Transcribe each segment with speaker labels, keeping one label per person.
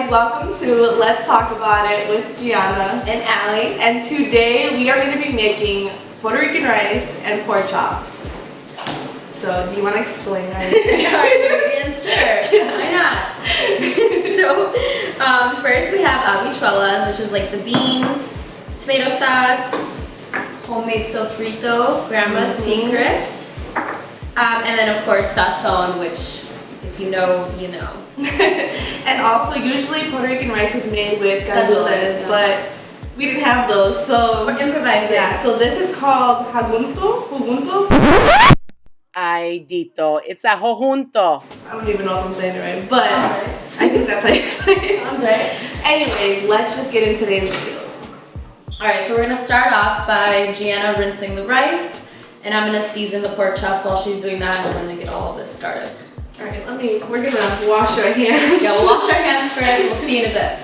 Speaker 1: guys, welcome to Let's Talk About It with Gianna
Speaker 2: and Allie.
Speaker 1: And today we are going to be making Puerto Rican rice and pork chops. So, do you want to explain our
Speaker 2: ingredients? Sure. Yes. Why not? So, first we have habichuelas, which is like the beans, tomato sauce, homemade sofrito, grandma's secret, and then of course sazon, which if you know, you know.
Speaker 1: And also, usually Puerto Rican rice is made with gandules, but we didn't have those, so
Speaker 2: we're improvising.
Speaker 1: Yeah, so this is called Jugunto.
Speaker 3: Ay, Dito, it's a jojunto.
Speaker 1: I don't even know if I'm saying it right, but I think that's how you say it.
Speaker 2: Sounds right.
Speaker 1: Anyways, let's just get into today's video.
Speaker 2: Alright, so we're gonna start off by Gianna rinsing the rice, and I'm gonna season the pork chops while she's doing that, and I'm gonna get all of this started.
Speaker 1: Alright, we're gonna wash our hands.
Speaker 2: Yeah, we'll wash our hands first, we'll see you in a bit.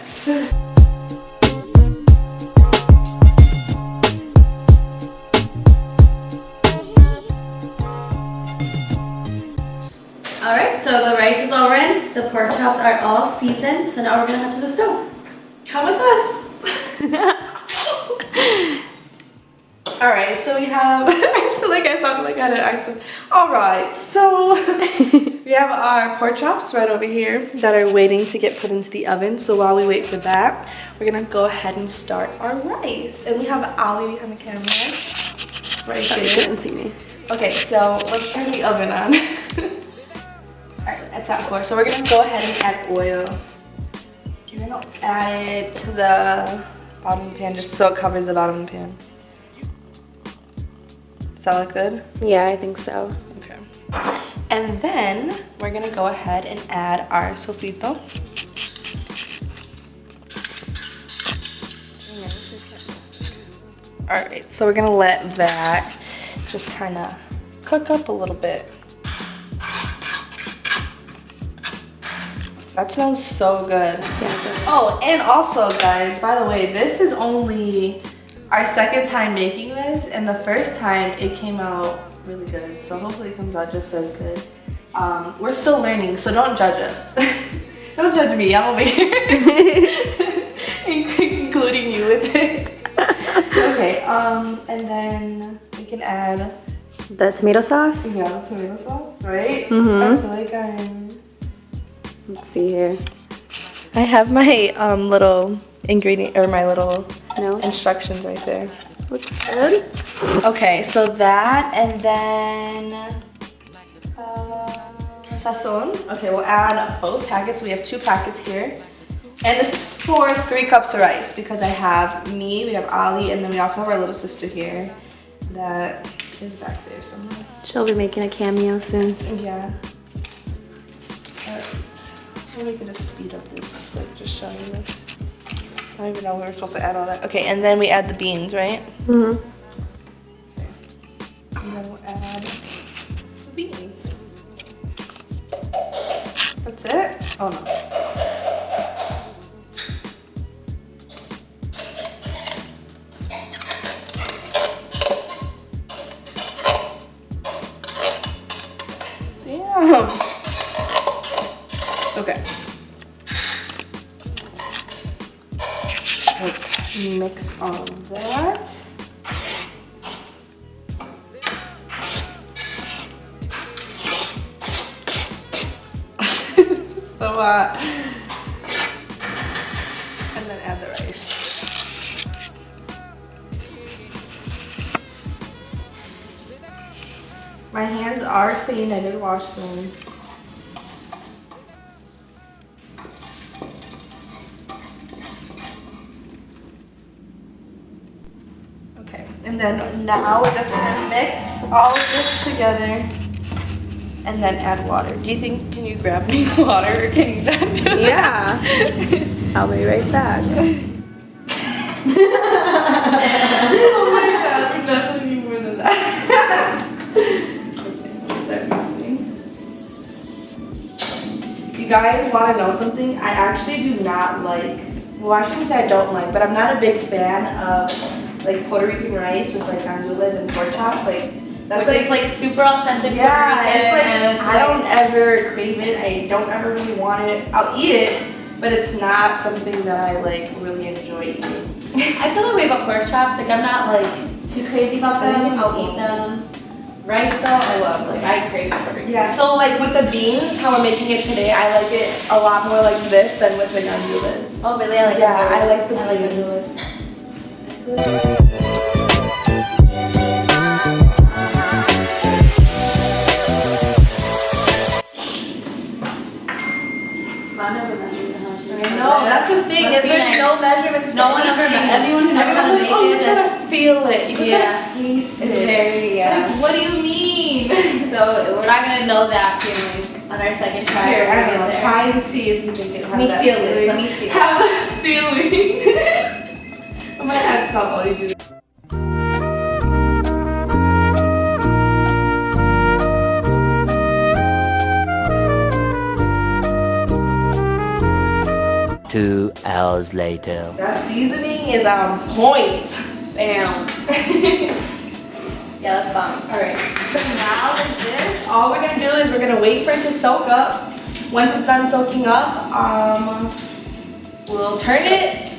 Speaker 2: Alright, so the rice is all rinsed, the pork chops are all seasoned, so now we're gonna head to the stove.
Speaker 1: Come with us. Alright, so we have, I feel like I sounded like I had an accent. Alright, so we have our pork chops right over here that are waiting to get put into the oven. So while we wait for that, we're gonna go ahead and start our rice. And we have Ali behind the camera. Right here.
Speaker 2: You couldn't see me.
Speaker 1: Okay, so let's turn the oven on. Alright, it's at 4. So we're gonna go ahead and add oil. We're gonna add it to the bottom of the pan just so it covers the bottom of the pan. Does that look good?
Speaker 2: Yeah, I think so.
Speaker 1: Okay. And then we're gonna go ahead and add our sofrito. Alright, so we're gonna let that just kind of cook up a little bit. That smells so good.
Speaker 2: Yeah,
Speaker 1: oh, and also guys, by the way, this is only our second time making this, and the first time it came out really good, so hopefully it comes out just as good. We're still learning, so don't judge us. Don't judge me, I'm over here. Including you with it. Okay, and then we can add
Speaker 2: the tomato sauce?
Speaker 1: Yeah, the tomato sauce, right?
Speaker 2: Mm-hmm.
Speaker 1: I feel like I'm...
Speaker 2: Let's see here.
Speaker 1: I have my little ingredient, or my little instructions right there.
Speaker 2: Looks good.
Speaker 1: Okay, so that, and then sazon. Okay, we'll add both packets. We have 2 packets here. And this is for 3 cups of rice because I have me, we have Ali, and then we also have our little sister here that is back there somewhere.
Speaker 2: She'll be making a cameo soon.
Speaker 1: Yeah. Alright. So we can just speed up this, like just showing you this. I don't even know we were supposed to add all that. Okay, and then we add the beans, right?
Speaker 2: Mm-hmm.
Speaker 1: Okay. And then we'll add the beans. That's it? Oh no. Damn. Okay. Let's mix all of that. So hot. And then add the rice. My hands are clean, I did wash them. Okay, and then now we're just gonna mix all of this together and then add water. Do you think, can you grab me water or can you not do that?
Speaker 2: Yeah. I'll be right back.
Speaker 1: Oh my god, we're definitely doing more than that. Okay, let's start mixing. You guys want to know something? I actually do not like, well I shouldn't say I don't like, but I'm not a big fan of like Puerto Rican rice with like gandules and pork chops. Like that's
Speaker 2: which is like super authentic Puerto Rican.
Speaker 1: It's like I don't ever crave it. I don't ever really want it. I'll eat it, but it's not something that I like really enjoy eating.
Speaker 2: I feel the way about pork chops. Like I'm not like too crazy about them. I'll eat them. Rice though, I love. Like I crave pork.
Speaker 1: Yeah. So like with the beans, how we're making it today, I like it a lot more like this than with the gandules.
Speaker 2: Oh really? I like.
Speaker 1: Yeah, I like the beans. No, that's the thing. Is there's no measurements.
Speaker 2: No one ever. Everyone who knows how to make it.
Speaker 1: You just gotta feel it. You just gotta taste it.
Speaker 2: It's very.
Speaker 1: Like, what do you mean?
Speaker 2: So we're not gonna know that feeling on our second try.
Speaker 1: Here, I don't know. Try and see if you think it has
Speaker 2: Let me
Speaker 1: that
Speaker 2: feel
Speaker 1: feeling.
Speaker 2: this. Let me feel.
Speaker 1: Have that feeling. I'm gonna add salt while you do it.
Speaker 3: Two hours later.
Speaker 1: That seasoning is on point. Bam.
Speaker 2: Yeah, that's fun.
Speaker 1: Alright, so now with this, all we're gonna do is we're gonna wait for it to soak up. Once it's done soaking up, we'll turn it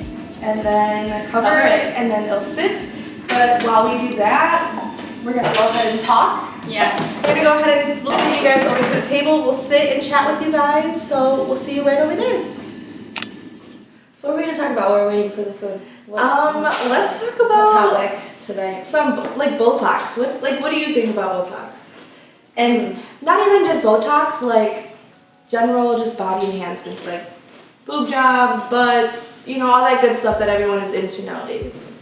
Speaker 1: and then cover it and then it'll sit. But while we do that, we're gonna go ahead and talk.
Speaker 2: Yes.
Speaker 1: We're gonna go ahead and look you guys over to the table. We'll sit and chat with you guys. So we'll see you right over there.
Speaker 2: So what are we gonna talk about while we're waiting for the food?
Speaker 1: Let's talk
Speaker 2: What
Speaker 1: about
Speaker 2: topic today?
Speaker 1: some like Botox. What do you think about Botox? And not even just Botox, like general just body enhancements, like boob jobs, butts, you know, all that good stuff that everyone is into nowadays.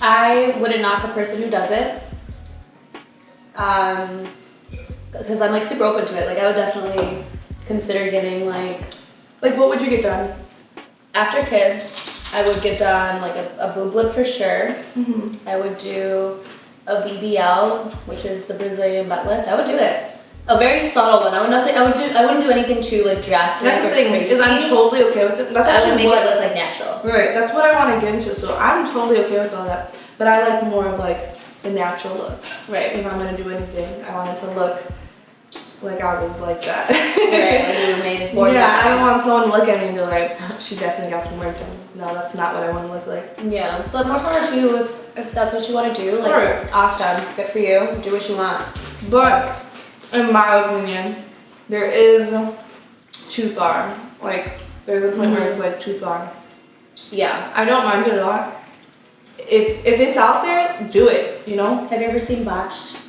Speaker 2: I wouldn't knock a person who does it. Because I'm like super open to it. Like I would definitely consider getting like
Speaker 1: what would you get done?
Speaker 2: after kids, I would get done like a boob lift for sure.
Speaker 1: Mm-hmm.
Speaker 2: I would do a BBL, which is the Brazilian butt lift. I would do it. A very subtle one. I wouldn't do anything too like drastic.
Speaker 1: That's the
Speaker 2: or
Speaker 1: thing,
Speaker 2: crazy.
Speaker 1: is I'm totally okay with it. That's
Speaker 2: I would
Speaker 1: actually
Speaker 2: make
Speaker 1: what
Speaker 2: it look like natural.
Speaker 1: right. That's what I want to get into. So I'm totally okay with all that. But I like more of like the natural look.
Speaker 2: Right.
Speaker 1: If I'm gonna do anything, I want it to look like I was like that.
Speaker 2: Right. Like you were made for
Speaker 1: I
Speaker 2: that.
Speaker 1: don't want someone to look at me and be like, she definitely got some work done. No, that's not what I want to look like.
Speaker 2: Yeah, but more power to you if that's what you want to do. Like,
Speaker 1: Right.
Speaker 2: awesome, good for you. Do what you want.
Speaker 1: But in my opinion, there is too far. Like there's a point where it's like too far.
Speaker 2: Yeah.
Speaker 1: I don't mind it a lot. If it's out there, do it. You know.
Speaker 2: Have you ever seen Botched?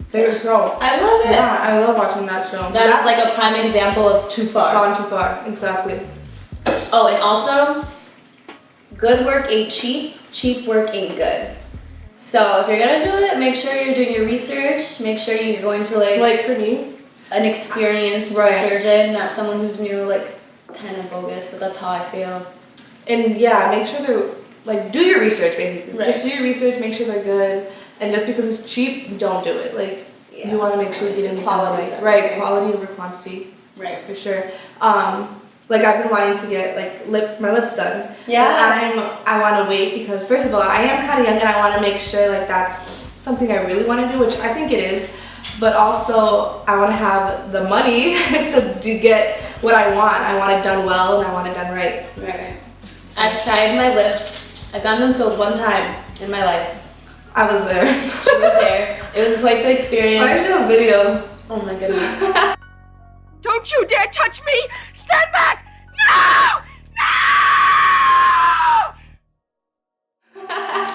Speaker 1: Favorite show.
Speaker 2: I love it.
Speaker 1: Yeah, I love watching that show.
Speaker 2: That's like a prime example of too far.
Speaker 1: gone too far. Exactly.
Speaker 2: Oh, and also, good work ain't cheap. Cheap work ain't good. So if you're gonna do it, make sure you're doing your research. Make sure you're going to
Speaker 1: Like for me,
Speaker 2: an experienced
Speaker 1: Right.
Speaker 2: surgeon, not someone who's new, like kind of bogus. But that's how I feel.
Speaker 1: and yeah, make sure they're like do your research basically.
Speaker 2: Right.
Speaker 1: Just do your research. Make sure they're good. And just because it's cheap, don't do it. Like
Speaker 2: Yeah.
Speaker 1: you want to make sure you get any
Speaker 2: Quality.
Speaker 1: Right, quality over quantity.
Speaker 2: Right.
Speaker 1: For sure. Like I've been wanting to get like my lips done.
Speaker 2: Yeah.
Speaker 1: But I want to wait because first of all, I am kind of young and I want to make sure like that's something I really want to do, which I think it is. But also I want to have the money to get what I want. I want it done well and I want it done right.
Speaker 2: Right. I've tried my lips. I've gotten them filled one time in my life.
Speaker 1: I was there.
Speaker 2: She was there. It was quite the experience.
Speaker 1: I did a video.
Speaker 2: Oh my goodness.
Speaker 3: Don't you dare touch me! Stand back! No!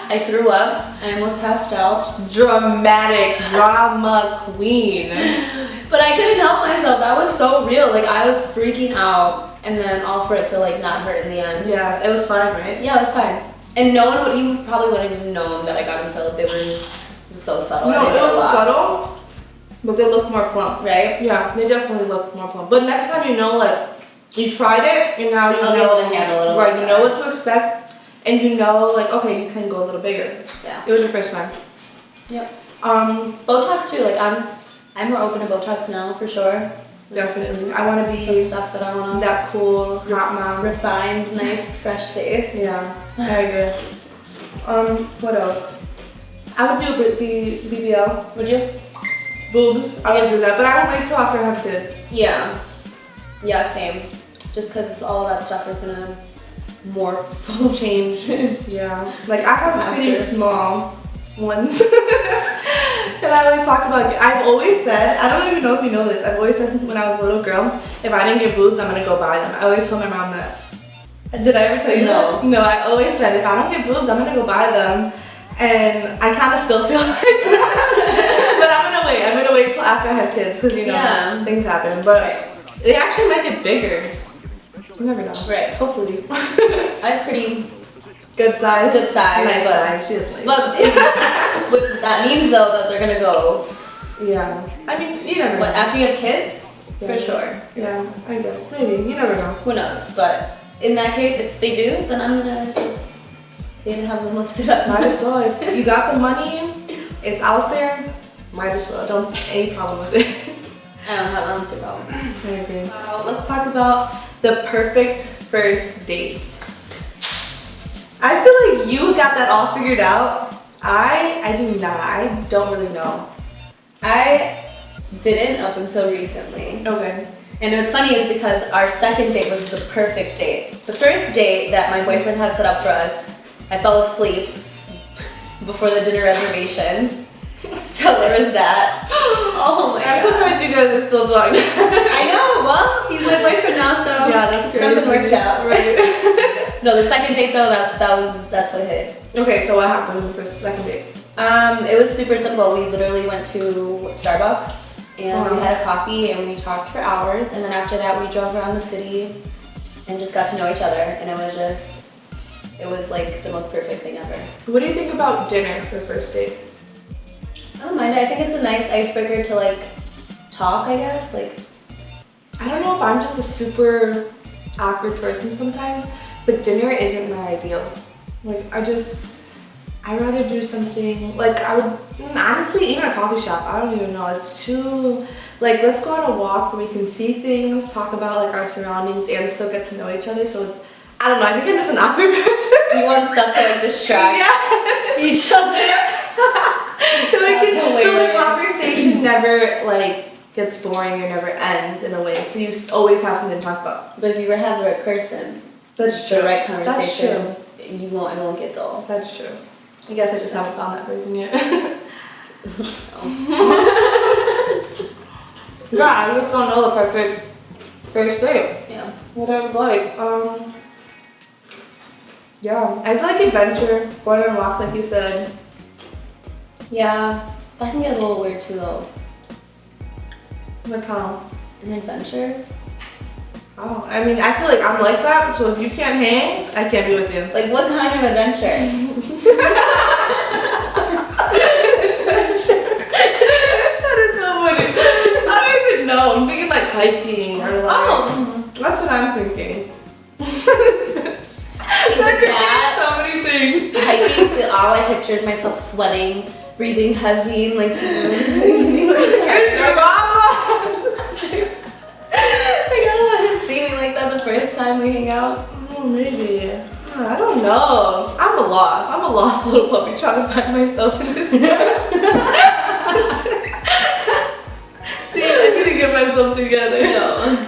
Speaker 2: I threw up. I almost passed out.
Speaker 1: Dramatic drama queen.
Speaker 2: But I couldn't help myself. That was so real. Like I was freaking out. And then all for it to like not hurt in the end.
Speaker 1: Yeah, it was fine, right?
Speaker 2: Yeah, it was fine. And no one would, you probably wouldn't even known that I got them filled. It was so subtle. I
Speaker 1: No,
Speaker 2: did
Speaker 1: it
Speaker 2: a
Speaker 1: was
Speaker 2: lot.
Speaker 1: subtle, but they look more plump.
Speaker 2: Right?
Speaker 1: Yeah, they definitely look more plump. But next time you know, like, you tried it, and now you
Speaker 2: I'll be
Speaker 1: know,
Speaker 2: able to handle it a
Speaker 1: right,
Speaker 2: little
Speaker 1: you know what to expect, and you know, like, okay, you can go a little bigger.
Speaker 2: Yeah.
Speaker 1: It was your first time.
Speaker 2: Yep.
Speaker 1: Botox
Speaker 2: Botox too. Like I'm more open to Botox now for sure.
Speaker 1: Definitely. I want to
Speaker 2: Some
Speaker 1: be
Speaker 2: stuff that I want to
Speaker 1: that cool hot mom.
Speaker 2: refined, nice, fresh face.
Speaker 1: Yeah, I agree. What else? I would do BBL.
Speaker 2: Would you?
Speaker 1: Boobs. I would do that, but I would wait till after I have kids.
Speaker 2: Yeah. Yeah, same. just because all of that stuff is gonna morph,
Speaker 1: change. Yeah. Like I have pretty small ones. And I always talk about, I've always said, I don't even know if you know this, I've always said when I was a little girl, if I didn't get boobs, I'm gonna go buy them. I always told my mom that. Did I ever tell you that? No, I always said, if I don't get boobs, I'm gonna go buy them. And I kind of still feel like that. But I'm gonna wait till after I have kids, because you know, things happen. But they actually might get bigger. You never know.
Speaker 2: Right.
Speaker 1: Hopefully.
Speaker 2: I have pretty
Speaker 1: good size.
Speaker 2: Good size.
Speaker 1: Nice size. She is nice.
Speaker 2: But that means though that they're gonna go.
Speaker 1: Yeah. I mean, you never know.
Speaker 2: After you have kids? Yeah. For sure.
Speaker 1: Yeah, I guess. Maybe. You never know.
Speaker 2: Who knows? But in that case, if they do, then I'm gonna just have them lifted up.
Speaker 1: Might as well. If you got the money, it's out there, might as well. Don't see any problem with it.
Speaker 2: I don't have an problem.
Speaker 1: I agree. Let's talk about the perfect first date. I feel like you got that all figured out. I do not. I don't really know.
Speaker 2: I didn't up until recently.
Speaker 1: Okay.
Speaker 2: And what's funny is because our second date was the perfect date. The first date that my boyfriend had set up for us, I fell asleep before the dinner reservations. So there was that. Oh my god.
Speaker 1: I'm surprised you guys are still talking.
Speaker 2: I know, well, he's my boyfriend now, so
Speaker 1: yeah, that's crazy.
Speaker 2: Something worked out.
Speaker 1: Right.
Speaker 2: No, the second date though, that's what hit.
Speaker 1: Okay, so what happened with the second date?
Speaker 2: It was super simple. We literally went to Starbucks and we had a coffee and we talked for hours, and then after that we drove around the city and just got to know each other, and it was like the most perfect thing ever.
Speaker 1: What do you think about dinner for a first date?
Speaker 2: I don't mind it. I think it's a nice icebreaker to like talk, I guess. Like,
Speaker 1: I don't know if I'm just a super awkward person sometimes, but dinner isn't my ideal. Like I'd rather do something, like I would, honestly, even a coffee shop, I don't even know, it's too, like let's go on a walk where we can see things, talk about like our surroundings and still get to know each other, so it's, I don't know, I think I'm just an awkward person.
Speaker 2: You want stuff to like distract each other.
Speaker 1: So the conversation never like gets boring or never ends in a way, so you always have something to talk about.
Speaker 2: But if you have the right person,
Speaker 1: that's true.
Speaker 2: The right conversation,
Speaker 1: that's true.
Speaker 2: It won't get dull.
Speaker 1: That's true. I guess I just haven't found that person yet. Yeah, I just don't know the perfect first date.
Speaker 2: Yeah.
Speaker 1: What I would like. Yeah, I feel like adventure, going on a walk like you said.
Speaker 2: Yeah, that can get a little weird too though.
Speaker 1: Like how?
Speaker 2: An adventure?
Speaker 1: Oh, I mean, I feel like I'm like that, so if you can't hang, I can't be with you.
Speaker 2: Like what kind of adventure?
Speaker 1: That is so funny. I don't even know. I'm thinking like hiking or like... That's what I'm thinking. That could be so many things.
Speaker 2: Hiking, so all I picture is myself sweating, breathing heavy, and like...
Speaker 1: Good drama!
Speaker 2: I don't want him to see me like that the first time we hang out.
Speaker 1: Oh, maybe. I don't know. I'm a lost little puppy trying to find myself in this world. See, I need to get myself together.
Speaker 2: No.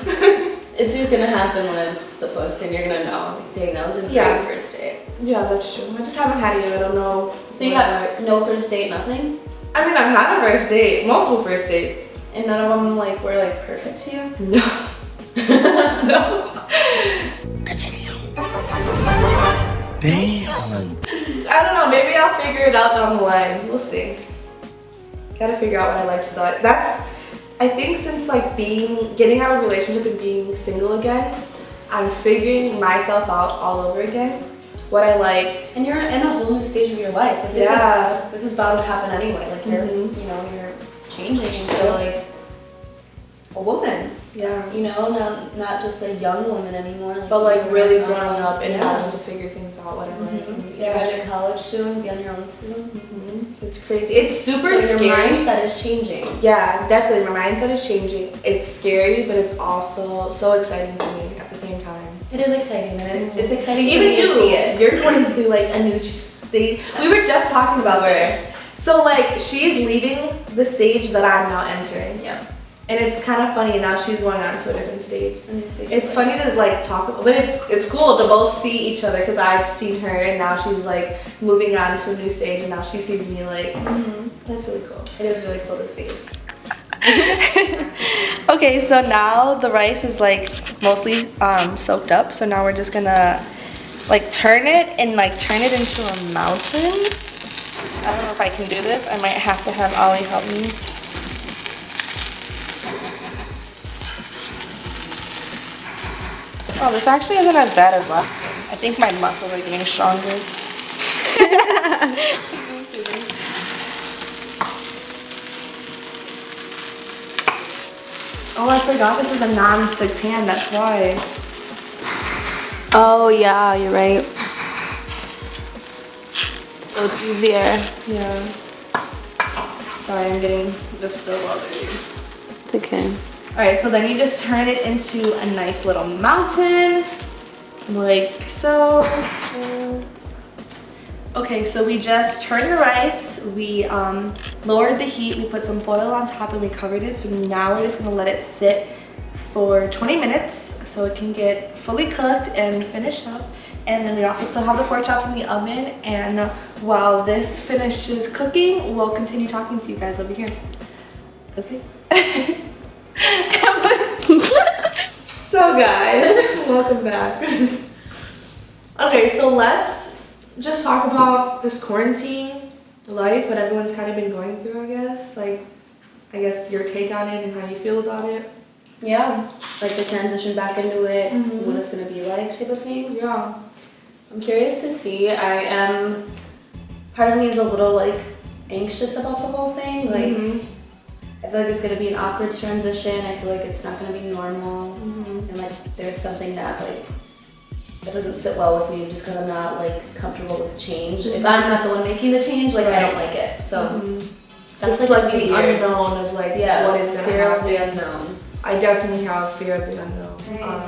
Speaker 2: It's just gonna happen when it's supposed to, and you're gonna know. Like, dang, that was a great first date.
Speaker 1: Yeah, that's true. I just haven't had it yet. I don't know.
Speaker 2: So you got no first date, nothing?
Speaker 1: I mean, I've had a first date, multiple first dates.
Speaker 2: And none of them like were like perfect to you?
Speaker 1: No. No.
Speaker 4: Damn.
Speaker 1: I don't know, maybe I'll figure it out down the line. We'll see. Gotta figure out what I like still. I think since like getting out of a relationship and being single again, I'm figuring myself out all over again. What I like.
Speaker 2: And you're in a whole new stage of your life. Like this is bound to happen anyway. Like you're you're changing into like a woman.
Speaker 1: Yeah.
Speaker 2: You know, not just a young woman anymore. Like,
Speaker 1: but like really growing up and having to figure things out, what I like.
Speaker 2: You're graduating college soon, be on your own soon.
Speaker 1: It's crazy. It's super scary.
Speaker 2: Your mindset is changing.
Speaker 1: Yeah, definitely. My mindset is changing. It's scary, but it's also so exciting to me at the same time.
Speaker 2: It is exciting, and it's exciting
Speaker 1: even
Speaker 2: to see it.
Speaker 1: You're going through like a new stage. We were just talking about this. So like she's leaving the stage that I'm now entering.
Speaker 2: Yeah.
Speaker 1: And it's kind of funny now she's going on to a different stage. It's funny to like talk, but it's cool to both see each other because I've seen her and now she's like moving on to a new stage and now she sees me like, that's really cool.
Speaker 2: It is really cool to see.
Speaker 1: Okay, so now the rice is like mostly soaked up. So now we're just gonna like turn it and like turn it into a mountain. I don't know if I can do this. I might have to have Ollie help me. Oh, this actually isn't as bad as last time. I think my muscles are getting stronger. Oh, I forgot this is a non-stick pan, that's why.
Speaker 2: Oh yeah, you're right. So it's easier.
Speaker 1: Yeah. Sorry, I'm getting the stove all dirty.
Speaker 2: It's okay.
Speaker 1: Alright, so then you just turn it into a nice little mountain, like so. Okay, so we just turned the rice, we lowered the heat, we put some foil on top and we covered it. So now we're just gonna let it sit for 20 minutes so it can get fully cooked and finished up. And then we also still have the pork chops in the oven. And while this finishes cooking, we'll continue talking to you guys over here. Okay? So guys, welcome back. Okay, so let's just talk about this quarantine life, what everyone's kind of been going through, I guess. Like, I guess your take on it and how you feel about it.
Speaker 2: Yeah, like the transition back into it, what it's gonna be like type of thing.
Speaker 1: Yeah.
Speaker 2: I'm curious to see. Part of me is a little like anxious about the whole thing. Like, I feel like it's gonna be an awkward transition. I feel like it's not gonna be normal. And like there's something that like that doesn't sit well with me just because I'm not like comfortable with change. If I'm not the one making the change, like I don't like it. So that's
Speaker 1: just like the unknown of like what is gonna
Speaker 2: fear
Speaker 1: happen.
Speaker 2: of the unknown.
Speaker 1: I definitely have fear of the unknown.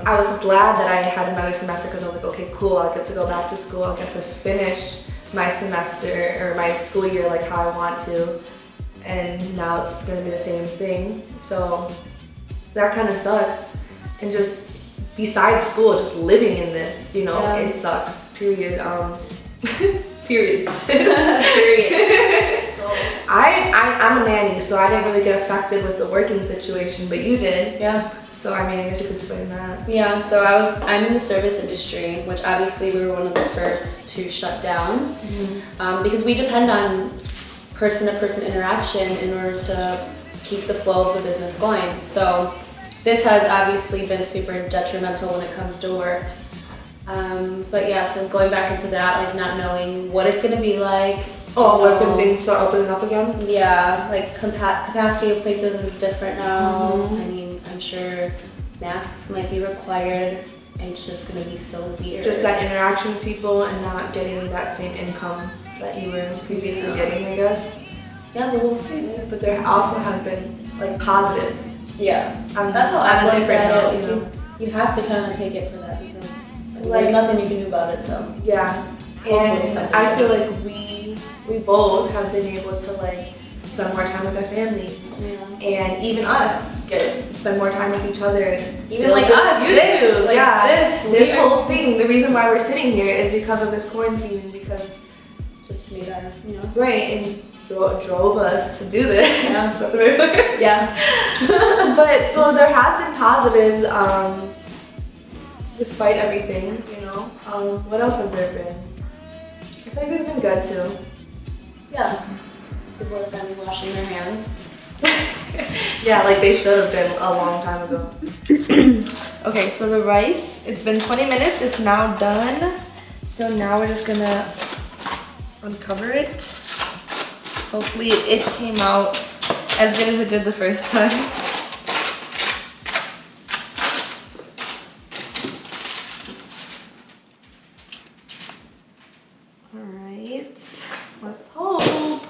Speaker 1: I was glad that I had another semester because I was like, okay, cool, I'll get to go back to school, I'll get to finish my semester or my school year like how I want to. And now it's gonna be the same thing. So that kind of sucks. And just besides school, just living in this, you know, it sucks, period. Periods.
Speaker 2: Period.
Speaker 1: I'm a nanny, so I didn't really get affected with the working situation, but you did.
Speaker 2: Yeah.
Speaker 1: So I mean, I guess you could explain that.
Speaker 2: Yeah, so I'm in the service industry, which obviously we were one of the first to shut down because we depend on person-to-person interaction in order to keep the flow of the business going. So this has obviously been super detrimental when it comes to work. But yeah, so going back into that, like not knowing what it's gonna be like.
Speaker 1: Oh, like when things start opening up again?
Speaker 2: Yeah, like capacity of places is different now. I mean, I'm sure masks might be required. It's just gonna be so weird.
Speaker 1: Just that interaction with people and not getting that same income that you were previously getting, I guess.
Speaker 2: Yeah, but we'll see.
Speaker 1: But there also has been like positives.
Speaker 2: Yeah,
Speaker 1: That's how I'm a different note, you know.
Speaker 2: You have to kind of take it for that because there's nothing you can do about it. So
Speaker 1: yeah, and I feel like we both have been able to like spend more time with our families, and even us spend more time with each other.
Speaker 2: Even like us,
Speaker 1: this whole thing. The reason why we're sitting here is because of this quarantine and because
Speaker 2: just made our,
Speaker 1: right and drove us to do this.
Speaker 2: Yeah.
Speaker 1: Is that the right word? Yeah. But so there has been positives, despite everything, you know. What else has there been? I feel like there's been good too.
Speaker 2: Yeah. People are finally washing their hands.
Speaker 1: Yeah, like they should have been a long time ago. Okay, so the rice, it's been 20 minutes, it's now done. So now we're just gonna uncover it. Hopefully it came out as good as it did the first time. Alright, let's hope.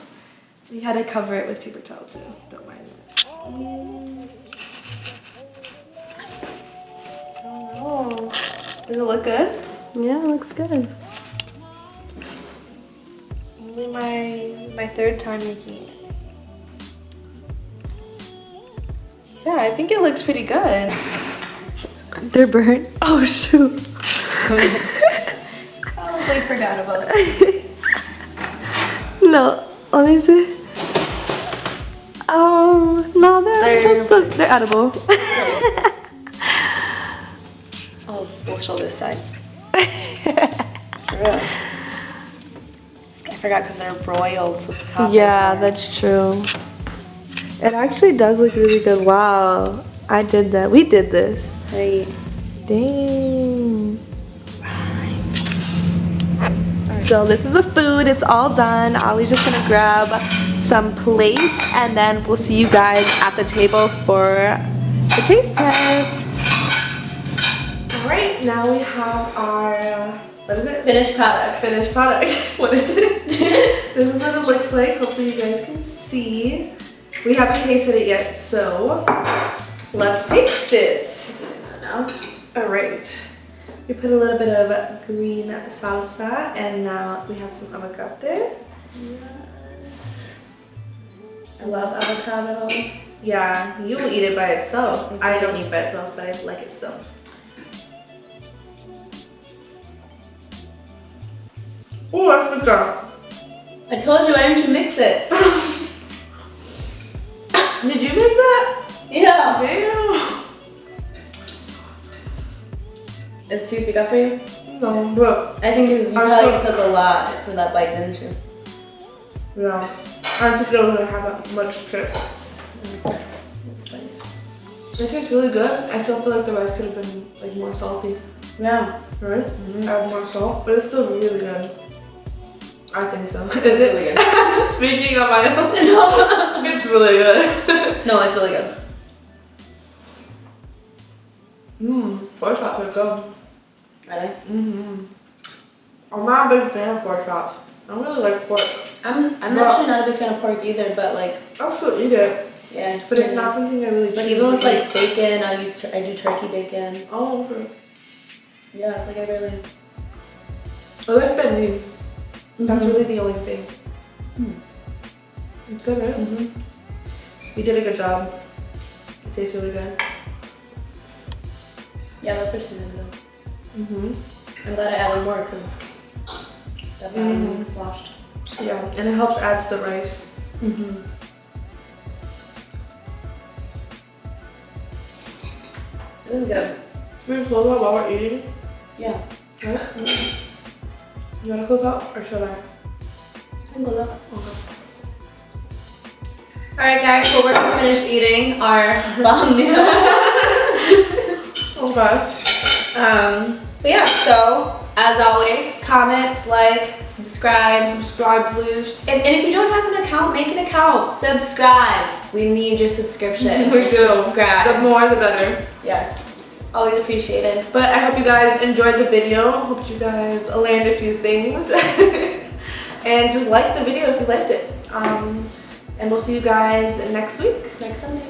Speaker 1: We had to cover it with paper towel too, don't mind that. I don't know. Does it look good?
Speaker 2: Yeah, it looks good. Only
Speaker 1: my third time making it. Yeah, I think it looks pretty good. They're burnt. Oh shoot.
Speaker 2: Oh, I forgot about that.
Speaker 1: No, let me see. Oh, no, they're edible.
Speaker 2: Oh, we'll show this side. For real. I forgot because they're broiled to the top.
Speaker 1: Yeah, that's true. It actually does look really good. Wow, I did that. We did this.
Speaker 2: Right.
Speaker 1: Dang. So this is the food. It's all done. Ollie's just gonna grab some plates and then we'll see you guys at the table for the taste test. All right, now we have our, what is it?
Speaker 2: Finished product.
Speaker 1: Finished product. What is it? This is what it looks like. Hopefully you guys can see. We haven't tasted it yet, so let's taste it.
Speaker 2: Now.
Speaker 1: All right. We put a little bit of green salsa and now we have some avocado.
Speaker 2: Yes. I love avocado.
Speaker 1: Yeah, you will eat it by itself. I don't eat by itself, but I like it so. Oh, that's good job.
Speaker 2: I told you, why didn't you mix it?
Speaker 1: Did you make that?
Speaker 2: Yeah.
Speaker 1: Damn.
Speaker 2: It's too thick up for you?
Speaker 1: No, but
Speaker 2: I think you probably took a lot for that bite, didn't you?
Speaker 1: yeah, I don't think it was gonna have that much kick.
Speaker 2: It's spice.
Speaker 1: It tastes really good. I still feel like the rice could have been like more salty,
Speaker 2: Yeah.
Speaker 1: right? Add more salt, but it's still really good. I think so.
Speaker 2: It's really good.
Speaker 1: Speaking on my own. It's really good.
Speaker 2: No, it's really good.
Speaker 1: Pork chops are good.
Speaker 2: Really?
Speaker 1: I'm not a big fan of pork chops. I don't really like pork.
Speaker 2: I'm actually not a big fan of pork either, but like,
Speaker 1: I'll still eat it,
Speaker 2: yeah.
Speaker 1: but it's not something I really choose
Speaker 2: Like even with
Speaker 1: to eat.
Speaker 2: like bacon, I do turkey bacon.
Speaker 1: Oh, okay.
Speaker 2: Yeah, like I really.
Speaker 1: I like penne. That's really the only thing. It's good, right? You did a good job. It tastes really good.
Speaker 2: Yeah, those are seasoned though. I'm glad I added more because that bottom washed.
Speaker 1: Yeah, and it helps add to the rice.
Speaker 2: This is good.
Speaker 1: Should we close out while we're eating?
Speaker 2: Yeah.
Speaker 1: Right? You wanna close out or should I?
Speaker 2: I can close up.
Speaker 1: Okay.
Speaker 2: Alright guys, so we're gonna finish eating our bomb meal.
Speaker 1: Okay.
Speaker 2: But yeah, so as always, comment, like, subscribe.
Speaker 1: Subscribe, please.
Speaker 2: And if you don't have an account, make an account. Subscribe. We need your subscription.
Speaker 1: We do.
Speaker 2: Subscribe.
Speaker 1: The more, the better.
Speaker 2: Yes. Always appreciated.
Speaker 1: But I hope you guys enjoyed the video. Hope you guys learned a few things. And just like the video if you liked it. And we'll see you guys next week.
Speaker 2: Next Sunday.